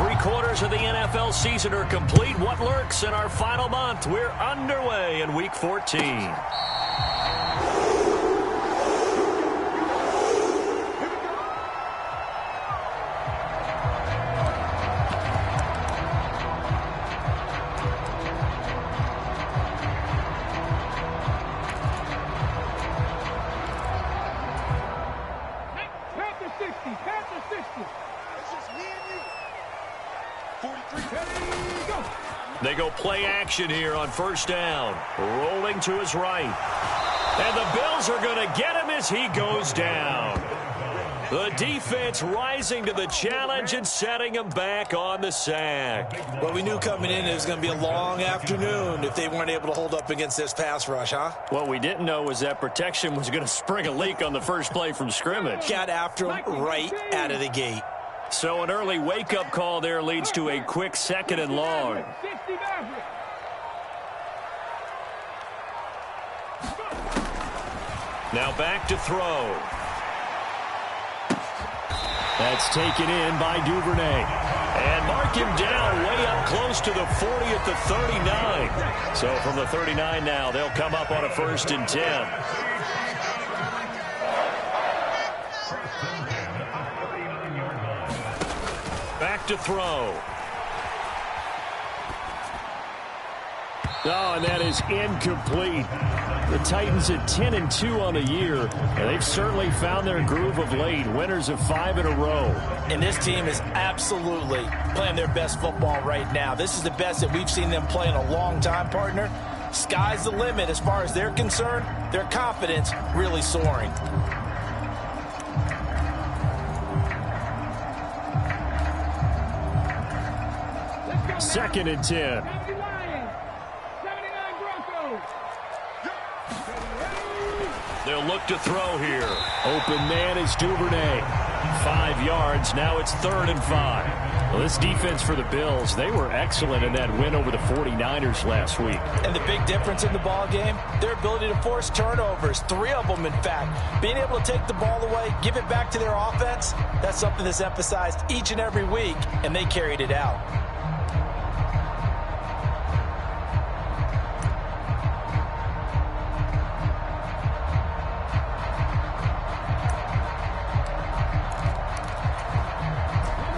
3/4 of the NFL season are complete. What lurks in our final month? We're underway in Week 14. They go play action here on first down. Rolling to his right. And the Bills are going to get him as he goes down. The defense rising to the challenge and setting him back on the sack. Well, we knew coming in it was going to be a long afternoon if they weren't able to hold up against this pass rush, huh? What we didn't know was that protection was going to spring a leak on the first play from scrimmage. Got after him right out of the gate. So an early wake-up call there leads to a quick 2nd and long. Now back to throw. That's taken in by Duvernay. And mark him down way up close to the 40 at the 39. So from the 39 now, they'll come up on a 1st and 10. Back to throw. Oh, and that is incomplete. The Titans at 10-2 on the year, and they've certainly found their groove of late. Winners of 5 in a row. And this team is absolutely playing their best football right now. This is the best that we've seen them play in a long time, partner. Sky's the limit as far as they're concerned. Their confidence really soaring. Second and 10. They'll look to throw here. Open man is Duvernay. 5 yards. Now it's 3rd and 5. Well, this defense for the Bills, they were excellent in that win over the 49ers last week. And the big difference in the ball game, their ability to force turnovers. 3 of them, in fact. Being able to take the ball away, give it back to their offense, that's something that's emphasized each and every week, and they carried it out.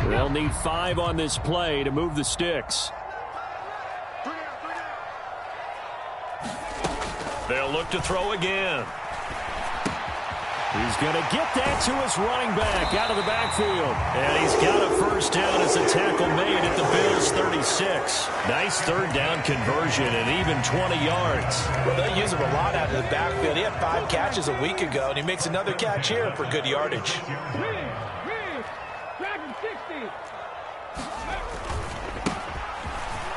They'll need 5 on this play to move the sticks. They'll look to throw again. He's going to get that to his running back out of the backfield. And he's got a 1st down as a tackle made at the Bills' 36. Nice 3rd down conversion and even 20 yards. Well, they use him a lot out of the backfield. He had 5 catches a week ago, and he makes another catch here for good yardage.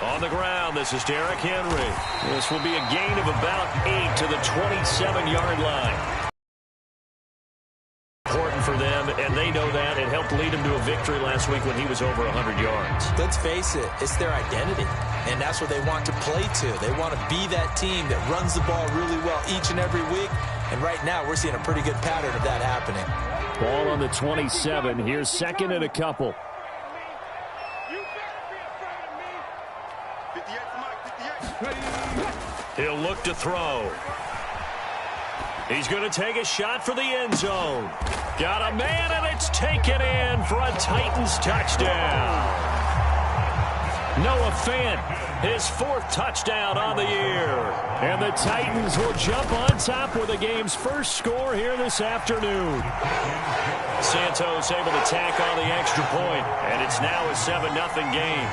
On the ground, this is Derrick Henry. This will be a gain of about 8 to the 27-yard line. Important for them, and they know that. It helped lead him to a victory last week when he was over 100 yards. Let's face it, it's their identity, and that's what they want to play to. They want to be that team that runs the ball really well each and every week, and right now we're seeing a pretty good pattern of that happening. Ball on the 27. Here's 2nd and a couple. He'll look to throw. He's going to take a shot for the end zone. Got a man, and it's taken in for a Titans touchdown. Noah Fant, his 4th touchdown on the year. And the Titans will jump on top with the game's first score here this afternoon. Santos able to tack on the extra point, and it's now a 7-0 game.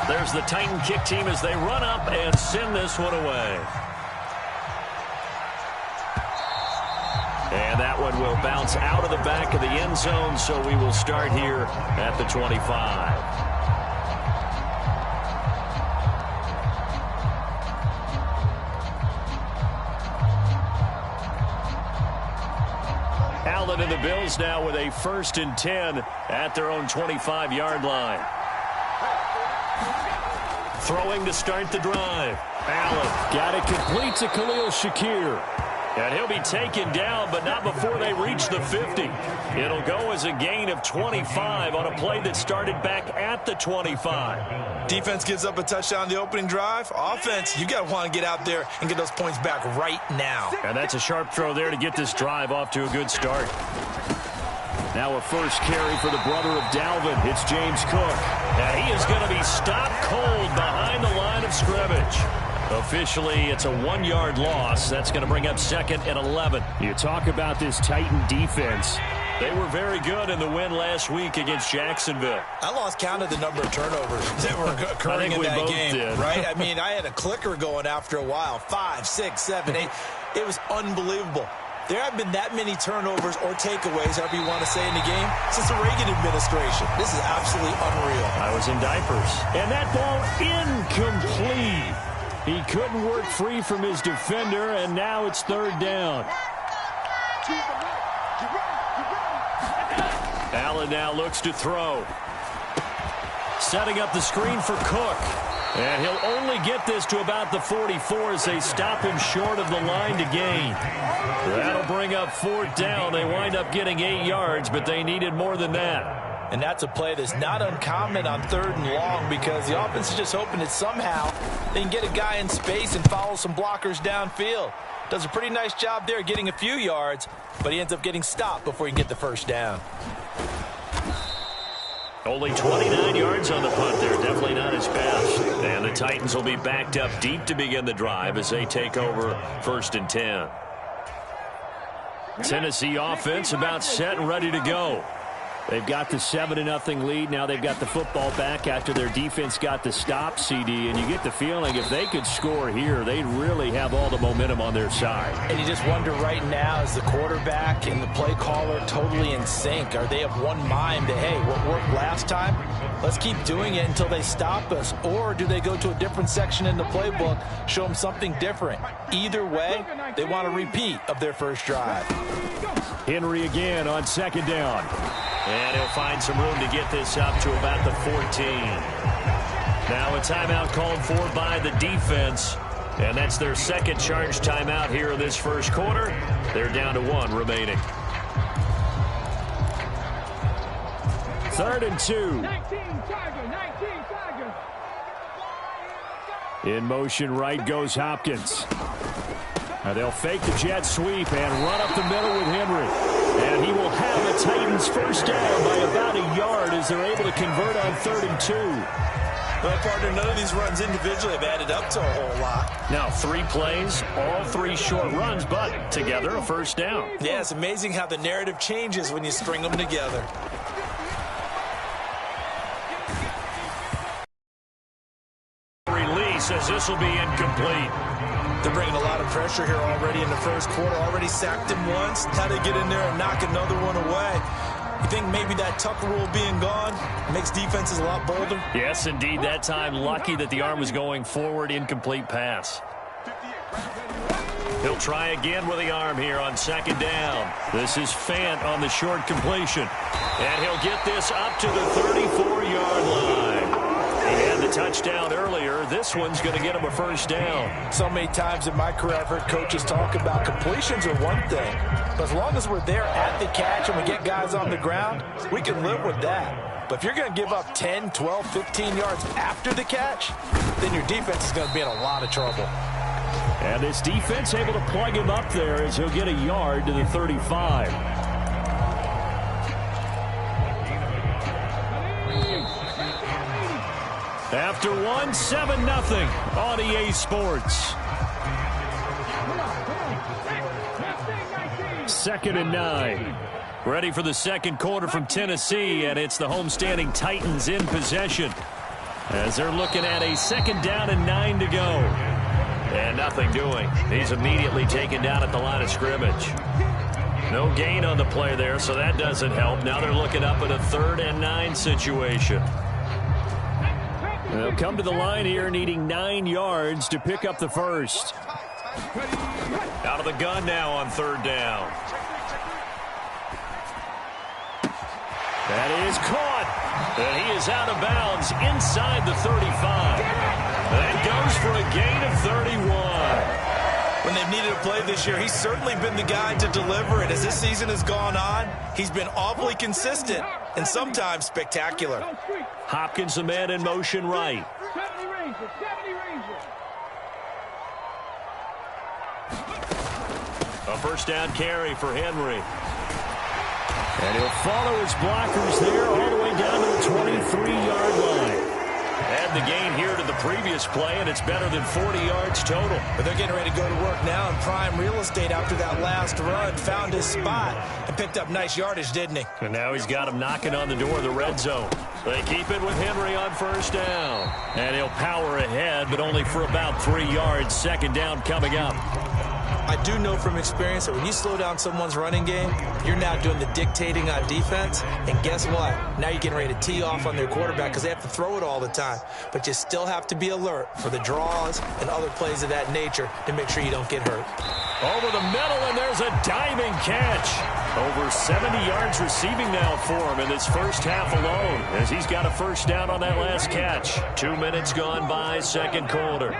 There's the Titan kick team as they run up and send this one away. And that one will bounce out of the back of the end zone, so we will start here at the 25. Allen and the Bills now with a 1st and 10 at their own 25-yard line. Throwing to start the drive. Allen got it complete to Khalil Shakir. And he'll be taken down, but not before they reach the 50. It'll go as a gain of 25 on a play that started back at the 25. Defense gives up a touchdown on the opening drive. Offense, you got to want to get out there and get those points back right now. And that's a sharp throw there to get this drive off to a good start. Now a first carry for the brother of Dalvin. It's James Cook. And he is going to be stopped cold behind the line of scrimmage. Officially, it's a 1-yard loss. That's going to bring up 2nd and 11. You talk about this Titan defense. They were very good in the win last week against Jacksonville. I lost count of the number of turnovers that were occurring in that game. Right? I mean, I had a clicker going after a while. 5, 6, 7, 8. It was unbelievable. There have been that many turnovers or takeaways, however you want to say, in the game since the Reagan administration. This is absolutely unreal. I was in diapers. And that ball incomplete. He couldn't work free from his defender, and now it's 3rd down. Allen now looks to throw. Setting up the screen for Cook. And he'll only get this to about the 44 as they stop him short of the line to gain. That'll bring up 4th down. They wind up getting 8 yards, but they needed more than that. And that's a play that's not uncommon on 3rd and long because the offense is just hoping that somehow they can get a guy in space and follow some blockers downfield. Does a pretty nice job there getting a few yards, but he ends up getting stopped before he can get the 1st down. Only 29 yards on the punt there. Definitely not his best. And the Titans will be backed up deep to begin the drive as they take over 1st and 10. Tennessee offense about set and ready to go. They've got the 7-0 lead. Now they've got the football back after their defense got the stop, CD. And you get the feeling if they could score here, they'd really have all the momentum on their side. And you just wonder right now, is the quarterback and the play caller totally in sync? Are they of one mind that, hey, what worked last time, let's keep doing it until they stop us? Or do they go to a different section in the playbook, show them something different? Either way, they want a repeat of their first drive. Henry again on 2nd down. And he'll find some room to get this up to about the 14. Now a timeout called for by the defense. And that's their 2nd charge timeout here in this 1st quarter. They're down to 1 remaining. 3rd and 2. In motion right goes Hopkins. Now they'll fake the jet sweep and run up the middle with Henry. And he will have the Titans 1st down by about a yard as they're able to convert on 3rd and 2. Well, partner, none of these runs individually have added up to a whole lot. Now 3 plays, all 3 short runs, but together a 1st down. Yeah, it's amazing how the narrative changes when you string them together. Release as this will be incomplete. They're bringing a lot of pressure here already in the 1st quarter. Already sacked him once. How they get in there and knock another one away. You think maybe that Tucker rule being gone makes defenses a lot bolder? Yes, indeed. That time, lucky that the arm was going forward. Incomplete pass. He'll try again with the arm here on 2nd down. This is Fant on the short completion. And he'll get this up to the 34-yard line. He had the touchdown earlier. This one's going to get him a 1st down. So many times in my career I've heard coaches talk about completions are one thing. But as long as we're there at the catch and we get guys on the ground, we can live with that. But if you're going to give up 10, 12, 15 yards after the catch, then your defense is going to be in a lot of trouble. And this defense able to plug him up there as he'll get a yard to the 35. After 1, 7-0 on EA Sports. 2nd and 9. Ready for the 2nd quarter from Tennessee, and it's the homestanding Titans in possession as they're looking at a 2nd down and 9 to go. And nothing doing. He's immediately taken down at the line of scrimmage. No gain on the play there, so that doesn't help. Now they're looking up at a 3rd and 9 situation. They'll come to the line here needing 9 yards to pick up the 1st. Out of the gun now on 3rd down. That is caught. And he is out of bounds inside the 35. That goes for a gain of 31. When they've needed a play this year, he's certainly been the guy to deliver it. As this season has gone on, he's been awfully consistent and sometimes spectacular. Hopkins, the man in motion right. A first down carry for Henry. And he'll follow his blockers there all the way down to the 23-yard line. Add the gain here to the previous play, and it's better than 40 yards total. But they're getting ready to go to work now in prime real estate after that last run. Found his spot and picked up nice yardage, didn't he? And now he's got him knocking on the door of the red zone. They keep it with Henry on first down. And he'll power ahead, but only for about 3 yards. Second down coming up. I do know from experience that when you slow down someone's running game, you're now doing the dictating on defense. And guess what? Now you're getting ready to tee off on their quarterback because they have to throw it all the time. But you still have to be alert for the draws and other plays of that nature to make sure you don't get hurt. Over the middle, and there's a diving catch. Over 70 yards receiving now for him in this first half alone, as he's got a first down on that last catch. 2 minutes gone by, second quarter.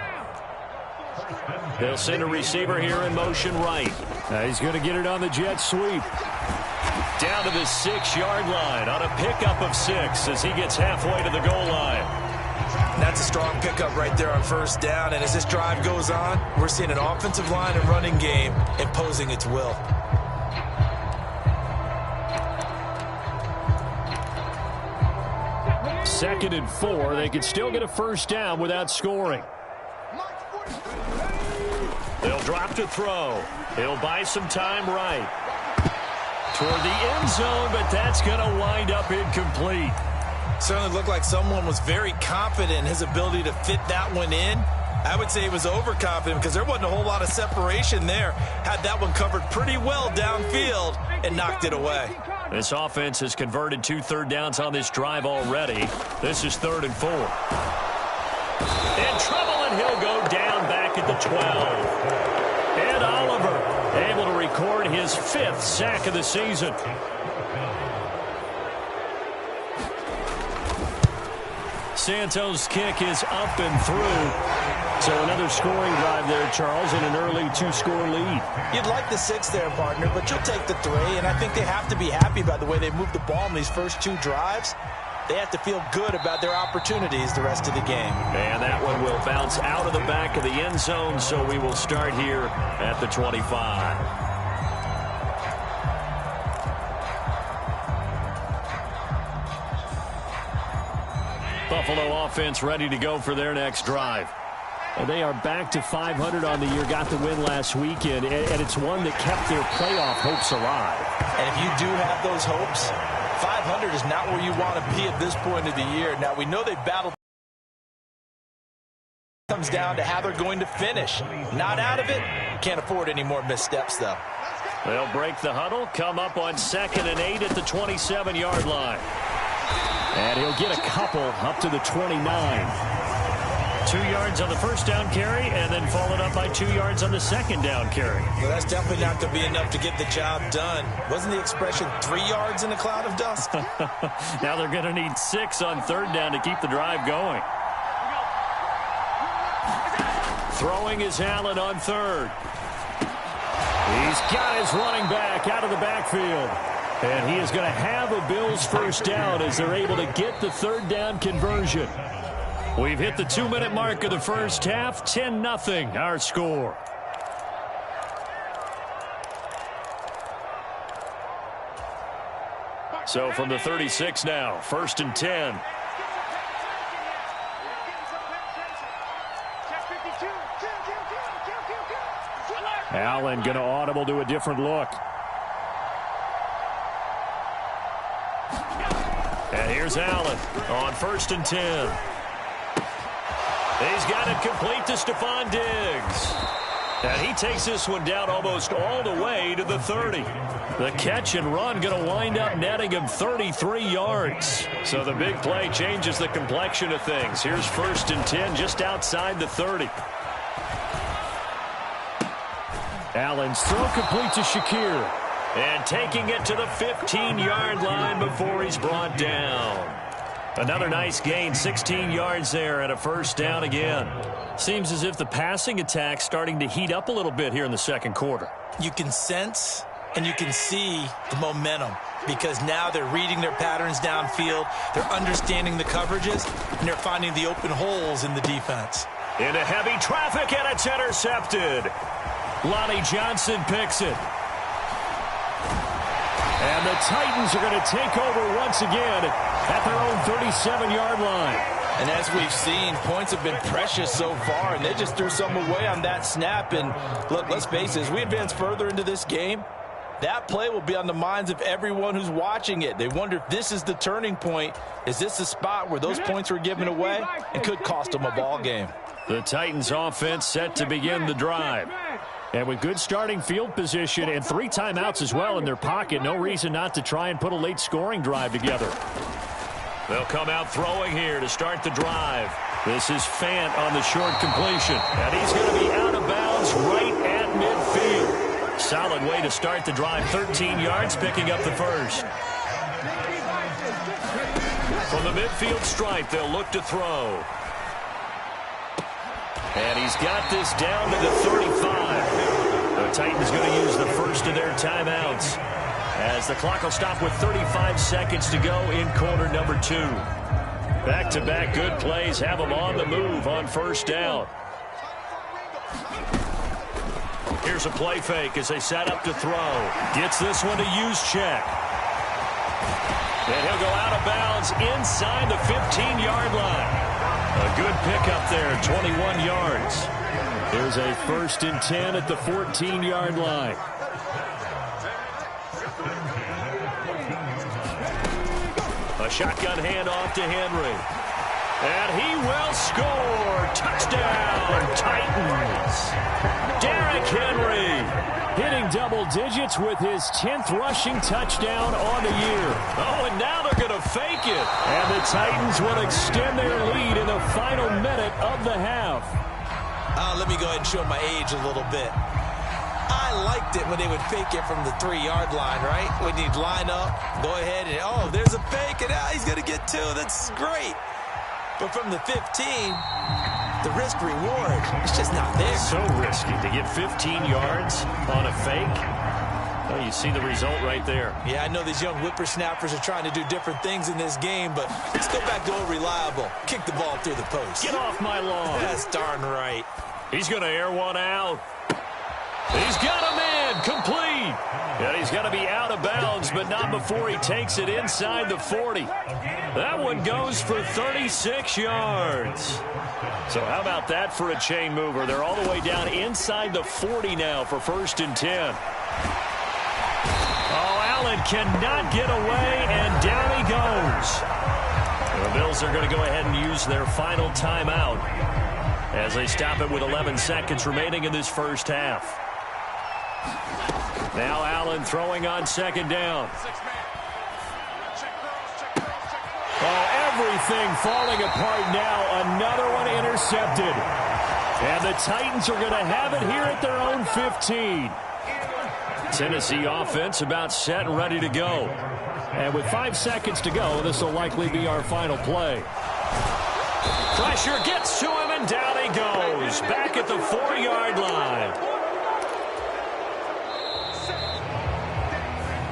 They'll send a receiver here in motion right. Now he's going to get it on the jet sweep. Down to the 6-yard line on a pickup of 6 as he gets halfway to the goal line. That's a strong pickup right there on first down. And as this drive goes on, we're seeing an offensive line and running game imposing its will. Second and 4. They can still get a first down without scoring. They'll drop to throw. He'll buy some time right. Toward the end zone, but that's going to wind up incomplete. Certainly looked like someone was very confident in his ability to fit that one in. I would say he was overconfident because there wasn't a whole lot of separation there. Had that one covered pretty well downfield and knocked it away. This offense has converted 2 third downs on this drive already. This is 3rd and 4. In trouble, and he'll go down back at the 12. Ed Oliver able to record his 5th sack of the season. Santos' kick is up and through. So another scoring drive there, Charles, and an early 2-score lead. You'd like the 6 there, partner, but you'll take the 3, and I think they have to be happy by the way they moved the ball in these first 2 drives. They have to feel good about their opportunities the rest of the game. And that one will bounce out of the back of the end zone, so we will start here at the 25. Buffalo offense ready to go for their next drive. And they are back to 500 on the year, got the win last weekend, and it's one that kept their playoff hopes alive. And if you do have those hopes, 500 is not where you want to be at this point of the year. Now, we know they battled. It comes down to how they're going to finish. Not out of it. Can't afford any more missteps, though. They'll break the huddle, come up on 2nd and 8 at the 27-yard line. And he'll get a couple up to the 29. 2 yards on the first down carry, and then followed up by 2 yards on the second down carry. Well, that's definitely not going to be enough to get the job done. Wasn't the expression 3 yards in a cloud of dust? Now they're going to need 6 on 3rd down to keep the drive going. Throwing is Allen on 3rd. He's got his running back out of the backfield. And he is going to have a Bills first down as they're able to get the 3rd down conversion. We've hit the 2-minute mark of the first half. 10-0 our score. So from the 36 now, 1st and 10. Allen going to audible to a different look. And here's Allen on 1st and 10. He's got it complete to Stephon Diggs. And he takes this one down almost all the way to the 30. The catch and run going to wind up netting him 33 yards. So the big play changes the complexion of things. Here's 1st and 10 just outside the 30. Allen's throw complete to Shakir. And taking it to the 15-yard line before he's brought down. Another nice gain, 16 yards there and a first down again. Seems as if the passing attack's starting to heat up a little bit here in the second quarter. You can sense and you can see the momentum because now they're reading their patterns downfield, they're understanding the coverages, and they're finding the open holes in the defense. Into heavy traffic, and it's intercepted. Lonnie Johnson picks it. And the Titans are going to take over once again at their own 37-yard line. And as we've seen, points have been precious so far, and they just threw some away on that snap. And look, let's face it, as we advance further into this game, that play will be on the minds of everyone who's watching it. They wonder if this is the turning point. Is this the spot where those points were given away and could cost them a ball game? The Titans offense set to begin the drive. And with good starting field position and 3 timeouts as well in their pocket, no reason not to try and put a late scoring drive together. They'll come out throwing here to start the drive. This is Fant on the short completion. And he's going to be out of bounds right at midfield. Solid way to start the drive. 13 yards, picking up the first. From the midfield stripe, they'll look to throw. And he's got this down to the 35. The Titans going to use the first of their timeouts as the clock will stop with 35 seconds to go in quarter number 2. Back-to-back good plays have them on the move on first down. Here's a play fake as they set up to throw. Gets this one to Juszczyk. And he'll go out of bounds inside the 15-yard line. A good pickup there, 21 yards. There's a 1st and 10 at the 14-yard line. A shotgun handoff to Henry. And he will score. Touchdown, Titans. Derrick Henry hitting double digits with his 10th rushing touchdown on the year. Oh, and now they're going to fake it. And the Titans will extend their lead in the final minute of the half. Let me go ahead and show my age a little bit. I liked it when they would fake it from the 3-yard line, right? When you'd line up, go ahead and, oh, there's a fake, and he's going to get 2. That's great. But from the 15, the risk reward, it's just not there. So risky to get 15 yards on a fake. Well, you see the result right there. Yeah, I know these young whippersnappers are trying to do different things in this game, but let's go back to old reliable. Kick the ball through the post. Get off my lawn. That's darn right. He's going to air one out. He's got him in, complete. And he's going to be out of bounds, but not before he takes it inside the 40. That one goes for 36 yards. So how about that for a chain mover? They're all the way down inside the 40 now for 1st and 10. Oh, Allen cannot get away, and down he goes. The Bills are going to go ahead and use their final timeout as they stop it with 11 seconds remaining in this first half. Now Allen throwing on 2nd down. Oh, everything falling apart now. Another one intercepted. And the Titans are going to have it here at their own 15. Tennessee offense about set and ready to go. And with 5 seconds to go, this will likely be our final play. Pressure gets to him, and down he goes. Back at the 4-yard line.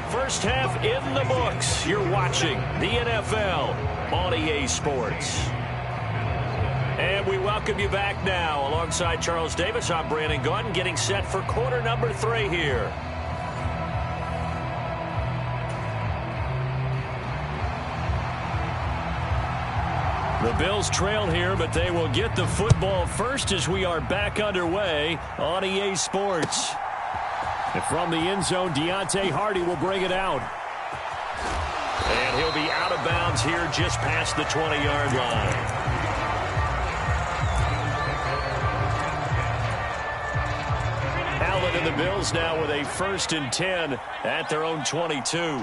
First half in the books. You're watching the NFL on EA Sports. And we welcome you back now. Alongside Charles Davis, I'm Brandon Gaudin, getting set for quarter number 3 here. The Bills trail here, but they will get the football first as we are back underway on EA Sports. And from the end zone, Deontay Hardy will bring it out. And he'll be out of bounds here just past the 20-yard line. Allen and the Bills now with a 1st and 10 at their own 22.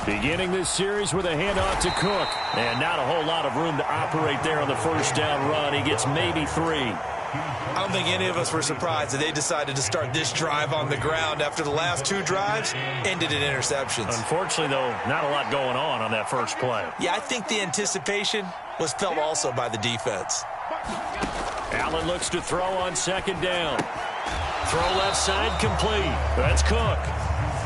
Beginning this series with a handoff to Cook. And not a whole lot of room to operate there on the 1st down run. He gets maybe 3. I don't think any of us were surprised that they decided to start this drive on the ground after the last 2 drives ended in interceptions. Unfortunately, though, not a lot going on that first play. Yeah, I think the anticipation was felt also by the defense. Allen looks to throw on second down. Throw left side complete. That's Cook.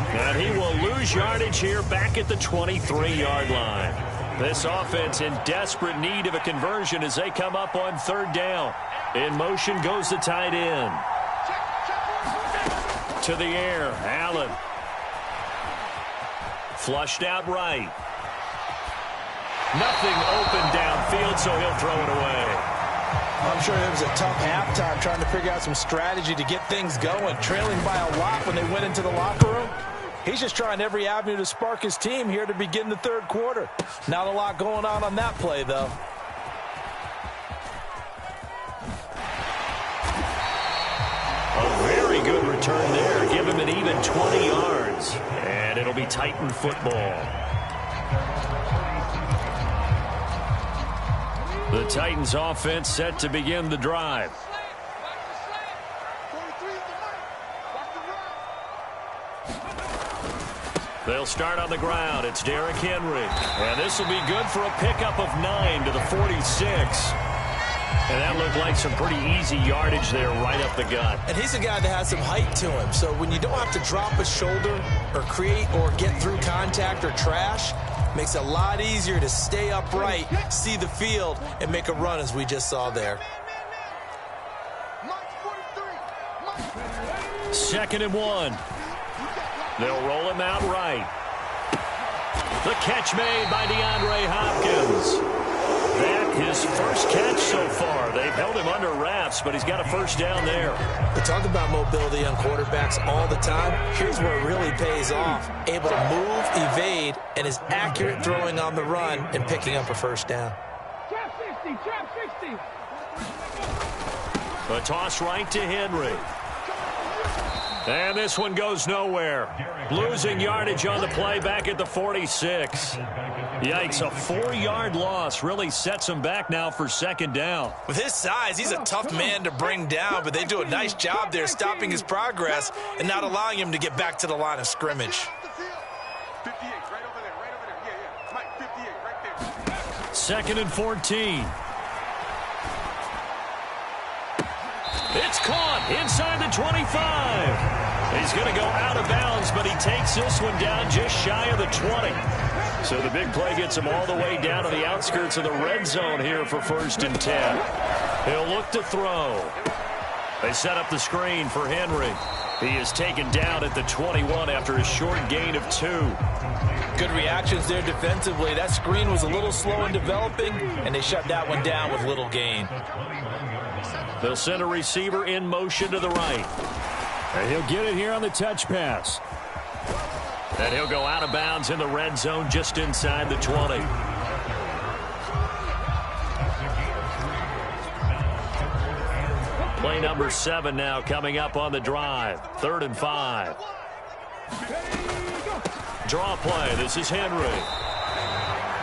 And he will lose yardage here back at the 23-yard line. This offense in desperate need of a conversion as they come up on third down. In motion goes the tight end. To the air, Allen. Flushed out right. Nothing open downfield, so he'll throw it away. I'm sure it was a tough halftime trying to figure out some strategy to get things going, trailing by a lot when they went into the locker room. He's just trying every avenue to spark his team here to begin the third quarter. Not a lot going on that play, though. A very good return there. Give him an even 20 yards. And it'll be Titan football. The Titans offense set to begin the drive. They'll start on the ground. It's Derrick Henry. And this will be good for a pickup of 9 to the 46. And that looked like some pretty easy yardage there right up the gut. And he's a guy that has some height to him. So when you don't have to drop a shoulder or create or get through contact or trash, makes it a lot easier to stay upright, see the field, and make a run as we just saw there. 2nd and 1. They'll roll him out right. The catch made by DeAndre Hopkins. That his first catch so far. They've held him under wraps, but he's got a first down there. We talk about mobility on quarterbacks all the time. Here's where it really pays off. Able to move, evade, and is accurate throwing on the run and picking up a first down. Trap 60, trap 60. A toss right to Henry. And this one goes nowhere. Losing yardage on the play back at the 46. Yikes, a 4-yard loss really sets him back now for second down. With his size, he's a tough man to bring down, but they do a nice job there stopping his progress and not allowing him to get back to the line of scrimmage. 58, right over there, right over there. Yeah, Mike, 58, right there. 2nd and 14. It's caught inside the 25. He's going to go out of bounds, but he takes this one down just shy of the 20. So the big play gets him all the way down to the outskirts of the red zone here for 1st and 10. He'll look to throw. They set up the screen for Henry. He is taken down at the 21 after a short gain of 2. Good reactions there defensively. That screen was a little slow in developing, and they shut that one down with little gain. They'll send a receiver in motion to the right. And he'll get it here on the touch pass. And he'll go out of bounds in the red zone just inside the 20. Play number 7 now coming up on the drive. 3rd and 5. Draw play. This is Henry.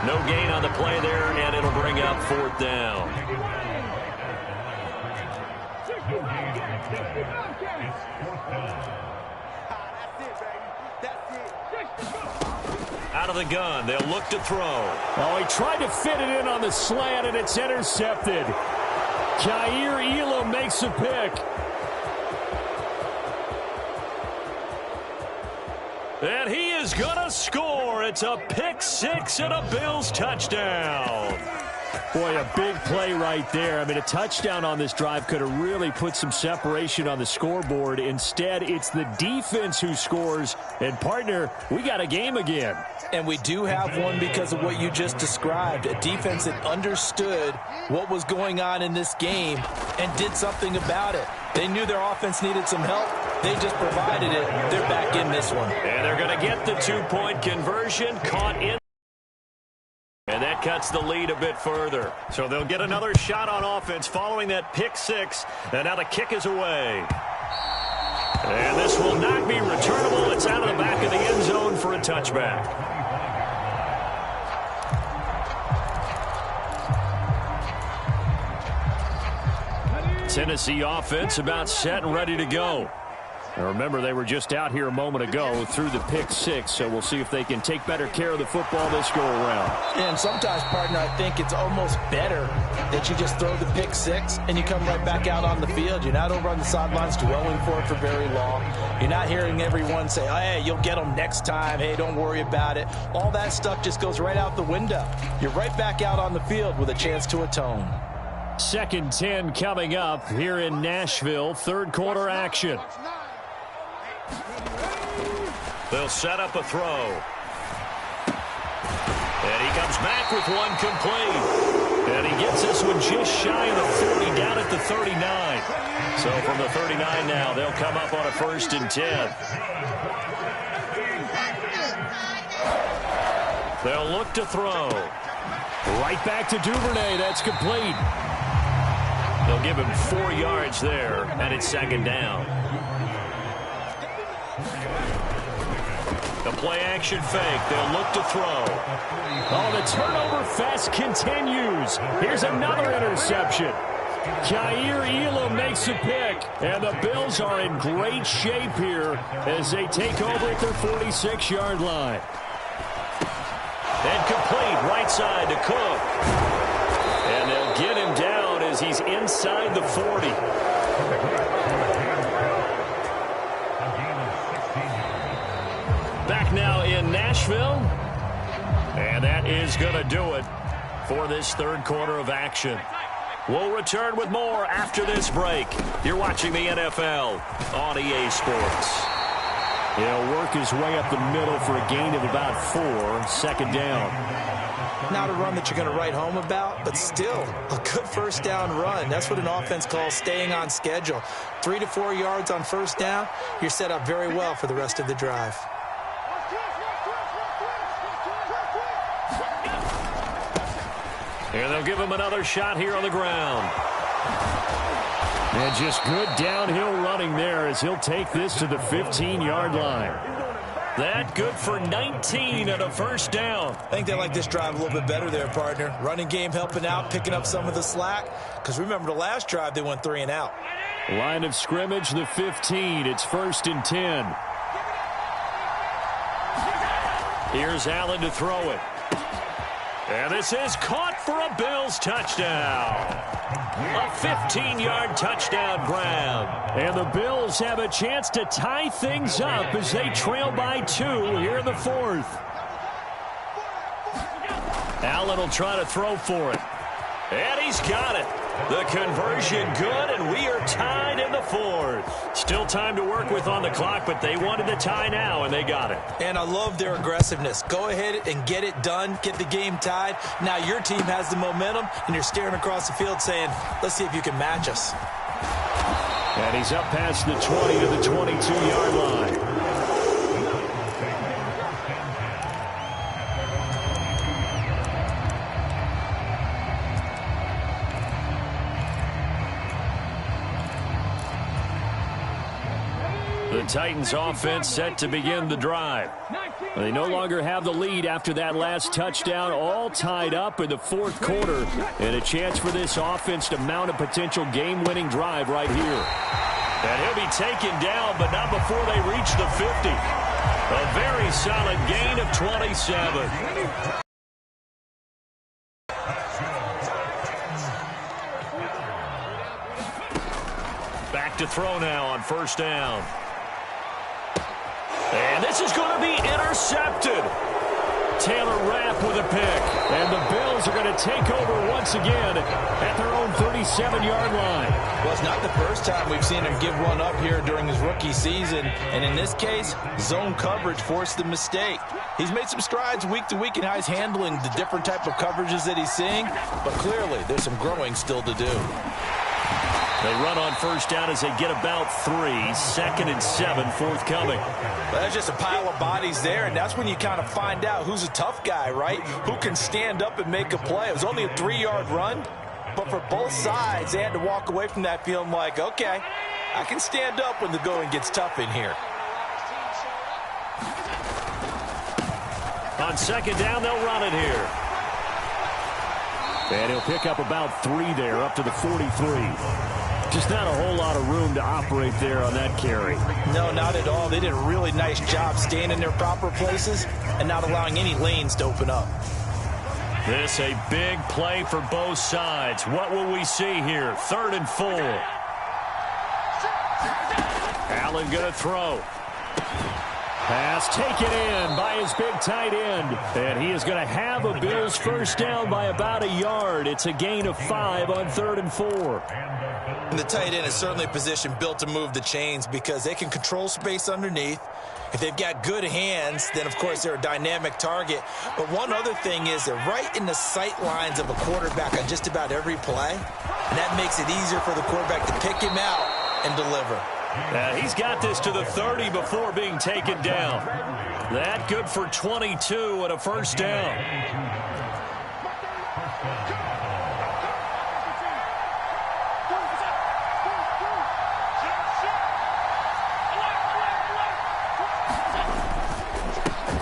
No gain on the play there, and it'll bring up 4th down. Out of the gun, they'll look to throw. Oh, he tried to fit it in on the slant, and it's intercepted. Kaiir Elam makes a pick. And he is going to score. It's a pick 6 and a Bills touchdown. Boy, a big play right there. I mean, a touchdown on this drive could have really put some separation on the scoreboard. Instead, it's the defense who scores. And, partner, we got a game again. And we do have one because of what you just described. A defense that understood what was going on in this game and did something about it. They knew their offense needed some help. They just provided it. They're back in this one. And they're going to get the 2-point conversion. Caught in. And that cuts the lead a bit further. So they'll get another shot on offense following that pick 6. And now the kick is away. And this will not be returnable. It's out of the back of the end zone for a touchback. Tennessee offense about set and ready to go. Now remember, they were just out here a moment ago through the pick six, so we'll see if they can take better care of the football this go-around. And sometimes, partner, I think it's almost better that you just throw the pick six and you come right back out on the field. You're not over on the sidelines dwelling for it for very long. You're not hearing everyone say, hey, you'll get them next time. Hey, don't worry about it. All that stuff just goes right out the window. You're right back out on the field with a chance to atone. 2nd and 10 coming up here in Nashville. Third quarter action. They'll set up a throw. And he comes back with one complete. And he gets this one just shy of the 40, down at the 39. So from the 39 now, they'll come up on a 1st and 10. They'll look to throw. Right back to Duvernay. That's complete. They'll give him 4 yards there, and it's 2nd down. The play-action fake. They'll look to throw. Oh, the turnover fest continues. Here's another interception. Kaiir Elam makes a pick, and the Bills are in great shape here as they take over at their 46-yard line. And complete right side to Cook. And they'll get him down as he's inside the 40. Back now in Nashville. And that is going to do it for this third quarter of action. We'll return with more after this break. You're watching the NFL on EA Sports. He'll work his way up the middle for a gain of about 4. 2nd down. Not a run that you're going to write home about, but still a good first down run. That's what an offense calls staying on schedule. 3 to 4 yards on first down, you're set up very well for the rest of the drive. And they'll give him another shot here on the ground. And just good downhill running there as he'll take this to the 15-yard line. That good for 19 and a first down. I think they like this drive a little bit better there, partner. Running game helping out, picking up some of the slack. Because remember the last drive, they went 3 and out. Line of scrimmage, the 15. It's 1st and 10. Here's Allen to throw it. And this is caught for a Bills touchdown. A 15-yard touchdown grab. And the Bills have a chance to tie things up as they trail by 2 here in the 4th. Allen will try to throw for it. And he's got it. The conversion good, and we are tied in the 4th. Still time to work with on the clock, but they wanted the tie now, and they got it. And I love their aggressiveness. Go ahead and get it done. Get the game tied. Now your team has the momentum, and you're staring across the field saying, let's see if you can match us. And he's up past the 20 to the 22-yard line. The Titans offense set to begin the drive. They no longer have the lead after that last touchdown, all tied up in the 4th quarter, and a chance for this offense to mount a potential game-winning drive right here. And he'll be taken down, but not before they reach the 50. A very solid gain of 27. Back to throw now on first down. And this is going to be intercepted. Taylor Rapp with a pick. And the Bills are going to take over once again at their own 37-yard line. Well, it's not the first time we've seen him give one up here during his rookie season. And in this case, zone coverage forced the mistake. He's made some strides week to week in how he's handling the different type of coverages that he's seeing. But clearly, there's some growing still to do. They run on first down as they get about 3. 2nd and 7 forthcoming. Well, there's just a pile of bodies there, and that's when you kind of find out who's a tough guy, right? Who can stand up and make a play. It was only a 3-yard run, but for both sides, they had to walk away from that feeling like, okay, I can stand up when the going gets tough in here. On second down, they'll run it here. And he'll pick up about 3 there, up to the 43. Just not a whole lot of room to operate there on that carry. No, not at all. They did a really nice job staying in their proper places and not allowing any lanes to open up. This a big play for both sides. What will we see here? 3rd and 4. Allen going to throw. Pass taken in by his big tight end. And he is going to have a Bills first down by about a yard. It's a gain of 5 on 3rd and 4. And the tight end is certainly a position built to move the chains because they can control space underneath. If they've got good hands, then, of course, they're a dynamic target. But one other thing is they're right in the sight lines of a quarterback on just about every play. And that makes it easier for the quarterback to pick him out and deliver. He's got this to the 30 before being taken down. That good for 22 and a first down.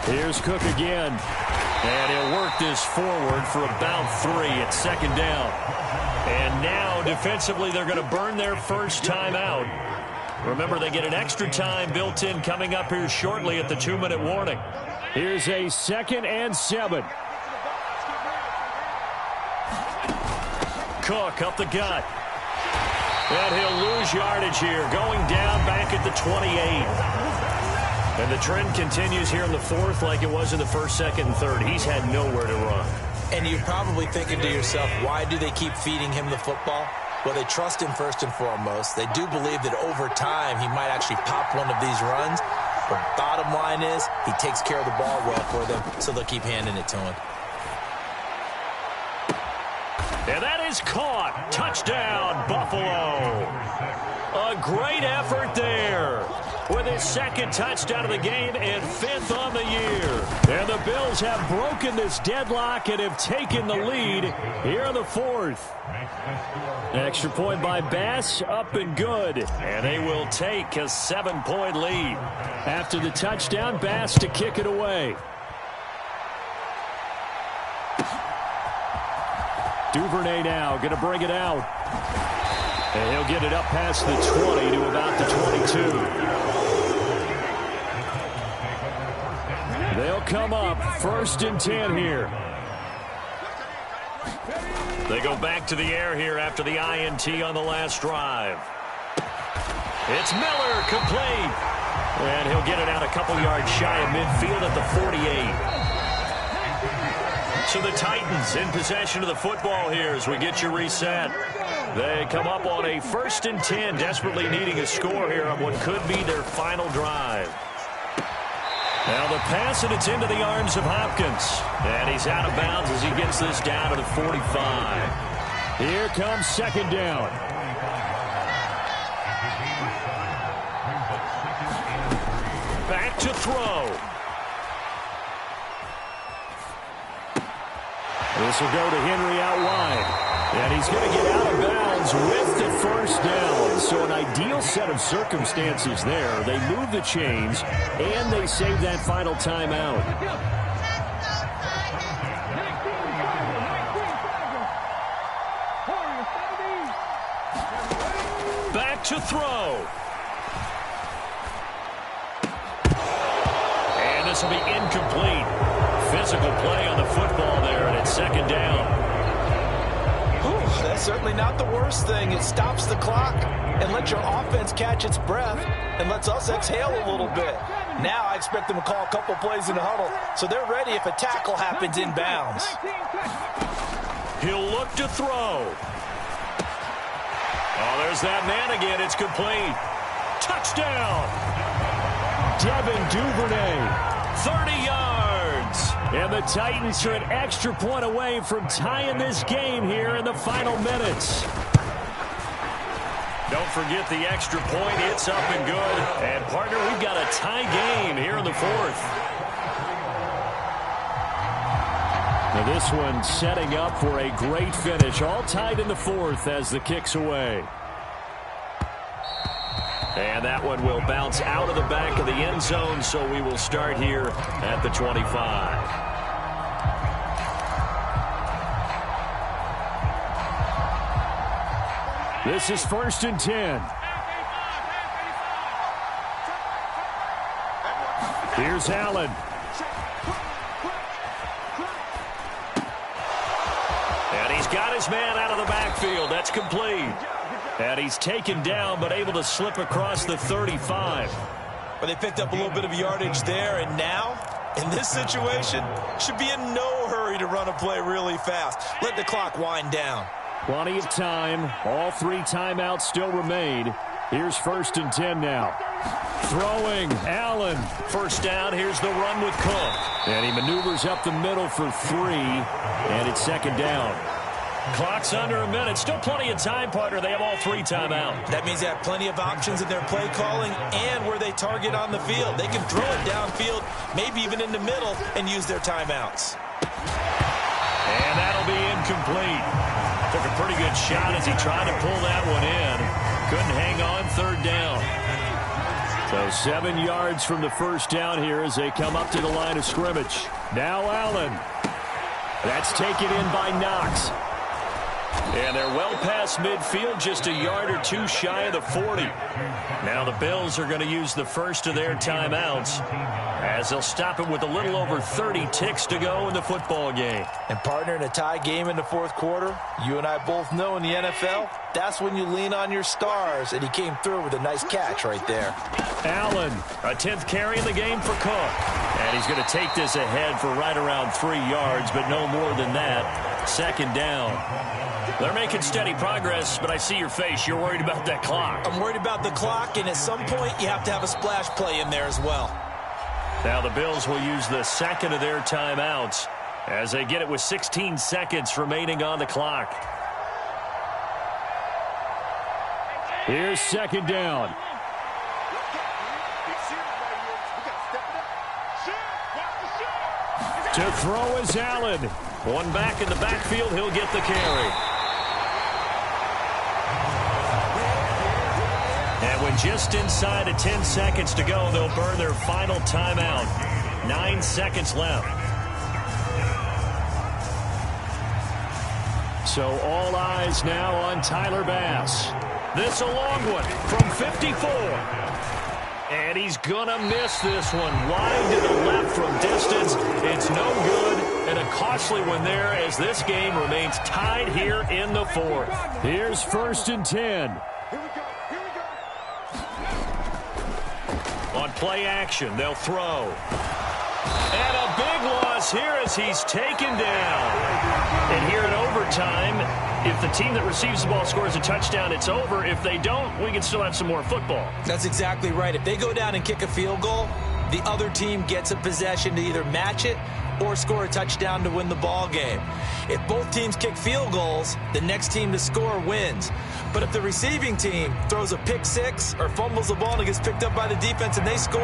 Here's Cook again. And he'll work this forward for about 3 at 2nd down. And now defensively they're going to burn their first time out. Remember, they get an extra time built in coming up here shortly at the 2-minute warning. Here's a 2nd and 7. Cook up the gut. And he'll lose yardage here, going down back at the 28. And the trend continues here in the 4th like it was in the 1st, 2nd, and 3rd. He's had nowhere to run. And you're probably thinking to yourself, why do they keep feeding him the football? Well, they trust him first and foremost. They do believe that over time he might actually pop one of these runs. But bottom line is he takes care of the ball well for them, so they'll keep handing it to him. And that is caught. Touchdown, Buffalo. A great effort there with his 2nd touchdown of the game and 5th on the year. And the Bills have broken this deadlock and have taken the lead here in the 4th. Extra point by Bass, up and good. And they will take a 7-point lead. After the touchdown, Bass to kick it away. Duvernay now going to bring it out. And he'll get it up past the 20 to about the 22. They'll come up 1st and 10 here. They go back to the air here after the INT on the last drive. It's Miller, complete. And he'll get it out a couple yards shy of midfield at the 48. So the Titans in possession of the football here as we get you reset. They come up on a 1st and 10, desperately needing a score here on what could be their final drive. Now the pass, and it's into the arms of Hopkins. And he's out of bounds as he gets this down to the 45. Here comes 2nd down. Back to throw. This will go to Henry out wide. And he's going to get out of bounds with the first down. So an ideal set of circumstances there. They move the chains, and they save that final timeout. Back to throw. And this will be incomplete. Physical play on the football there, and it's 2nd down. That's certainly not the worst thing. It stops the clock and lets your offense catch its breath and lets us exhale a little bit. Now I expect them to call a couple plays in the huddle, so they're ready if a tackle happens inbounds. He'll look to throw. Oh, there's that man again. It's complete. Touchdown. Devin Duvernay. 30 yards. And the Titans are an extra point away from tying this game here in the final minutes. Don't forget the extra point. It's up and good. And, partner, we've got a tie game here in the 4th. Now this one setting up for a great finish. All tied in the 4th as the kick's away. And that one will bounce out of the back of the end zone, so we will start here at the 25. This is 1st and 10. Here's Allen. And he's got his man out of the backfield. That's complete. And he's taken down, but able to slip across the 35. But they picked up a little bit of yardage there, and now, in this situation, should be in no hurry to run a play really fast. Let the clock wind down. Plenty of time. All 3 timeouts still remain. Here's 1st and 10 now. Throwing, Allen. First down, here's the run with Cook. And he maneuvers up the middle for 3, and it's 2nd down. Clock's under a minute. Still plenty of time, partner. They have all 3 timeouts. That means they have plenty of options in their play calling and where they target on the field. They can throw it downfield, maybe even in the middle, and use their timeouts. And that'll be incomplete. Took a pretty good shot as he tried to pull that one in. Couldn't hang on, 3rd down. So 7 yards from the first down here as they come up to the line of scrimmage. Now Allen. That's taken in by Knox. And they're well past midfield, just a yard or 2 shy of the 40. Now the Bills are going to use the first of their timeouts as they'll stop it with a little over 30 ticks to go in the football game. And partner, in a tie game in the 4th quarter, you and I both know in the NFL, that's when you lean on your stars, and he came through with a nice catch right there. Allen, a 10th carry in the game for Cook. And he's going to take this ahead for right around 3 yards, but no more than that. 2nd down. They're making steady progress, but I see your face. You're worried about that clock. I'm worried about the clock, and at some point you have to have a splash play in there as well. Now the Bills will use the 2nd of their timeouts as they get it with 16 seconds remaining on the clock. Here's 2nd down. To throw is Allen. One back in the backfield. He'll get the carry. And with just inside of 10 seconds to go, they'll burn their final timeout. 9 seconds left. So all eyes now on Tyler Bass. This a long one from 54. And he's going to miss this one. Wide to the left from distance. It's no good. And a costly one there as this game remains tied here in the 4th. Here's 1st and 10. On play action, they'll throw. And a big loss here as he's taken down. And here in overtime, if the team that receives the ball scores a touchdown, it's over. If they don't, we can still have some more football. That's exactly right. If they go down and kick a field goal, the other team gets a possession to either match it or score a touchdown to win the ball game. If both teams kick field goals, the next team to score wins. But if the receiving team throws a pick 6 or fumbles the ball and it gets picked up by the defense and they score,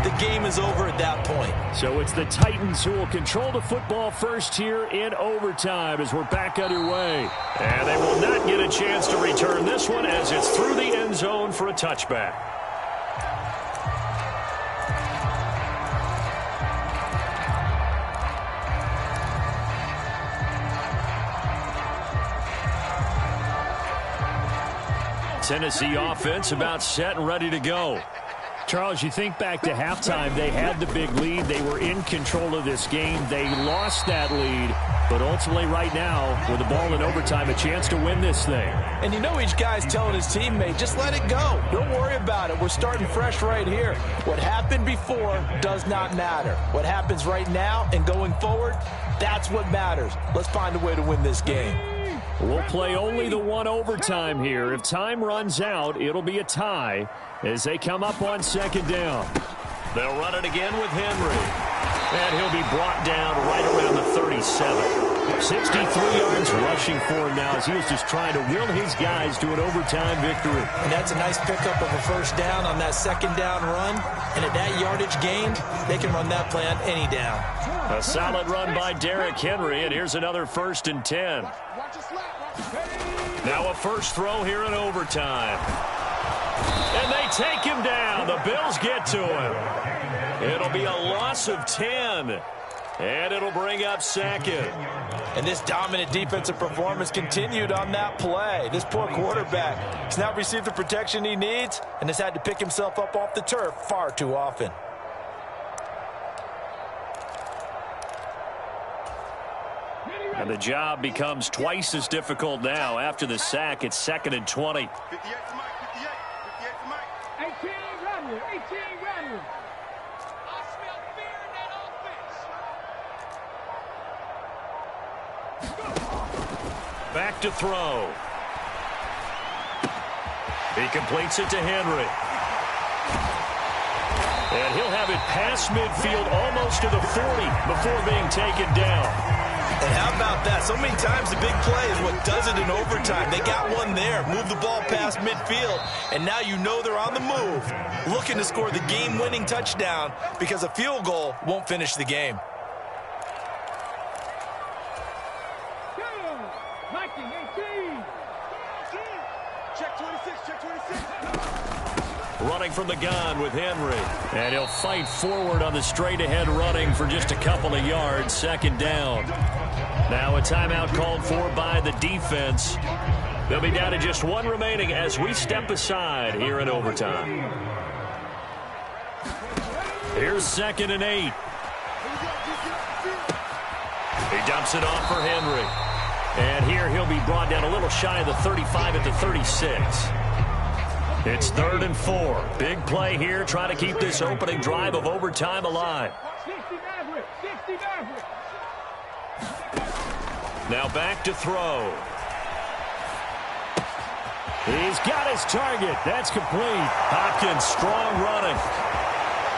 the game is over at that point. So it's the Titans who will control the football first here in overtime as we're back underway. And they will not get a chance to return this one as it's through the end zone for a touchback. Tennessee offense about set and ready to go. Charles, you think back to halftime, they had the big lead. They were in control of this game. They lost that lead, but ultimately right now, with the ball in overtime, a chance to win this thing. And you know each guy's telling his teammate, just let it go. Don't worry about it. We're starting fresh right here. What happened before does not matter. What happens right now and going forward, that's what matters. Let's find a way to win this game. We'll play only the one overtime here. If time runs out, it'll be a tie as they come up on 2nd down. They'll run it again with Henry. And he'll be brought down right around the 37. 63 yards rushing for him now as he was just trying to will his guys to an overtime victory. And that's a nice pickup of a first down on that 2nd down run. And at that yardage gained, they can run that play on any down. A solid run by Derrick Henry, and here's another 1st and 10. Now a first throw here in overtime. And they take him down. The Bills get to him. It'll be a loss of 10. And it'll bring up second. And this dominant defensive performance continued on that play. This poor quarterback has not received the protection he needs and has had to pick himself up off the turf far too often. And the job becomes twice as difficult now. After the sack, it's 2nd and 20. 58 to Mike, 58. 58 to Mike. 18 running, 18 running. Back to throw. He completes it to Henry. And he'll have it past midfield almost to the 40 before being taken down. And how about that? So many times the big play is what does it in overtime. They got one there, move the ball past midfield, and now you know they're on the move, looking to score the game-winning touchdown because a field goal won't finish the game. Mikey, 18. Check 26, check 26. Running from the gun with Henry. And he'll fight forward on the straight-ahead running for just a couple of yards. 2nd down. Now a timeout called for by the defense. They'll be down to just one remaining as we step aside here in overtime. Here's 2nd and 8. He dumps it off for Henry. And here he'll be brought down a little shy of the 35 at the 36. It's 3rd and 4. Big play here, trying to keep this opening drive of overtime alive. 60 Maverick, 60 Maverick. Now back to throw. He's got his target. That's complete. Hopkins strong running.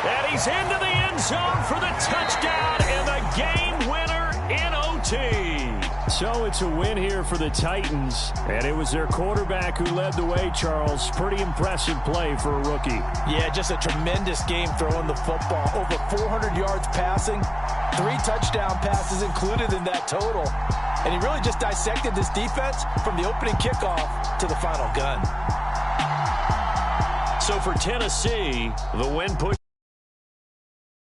And he's into the end zone for the touchdown and the game winner in OT. So it's a win here for the Titans, and it was their quarterback who led the way, Charles. Pretty impressive play for a rookie. Yeah, just a tremendous game throwing the football. Over 400 yards passing, 3 touchdown passes included in that total. And he really just dissected this defense from the opening kickoff to the final gun. So for Tennessee, the win puts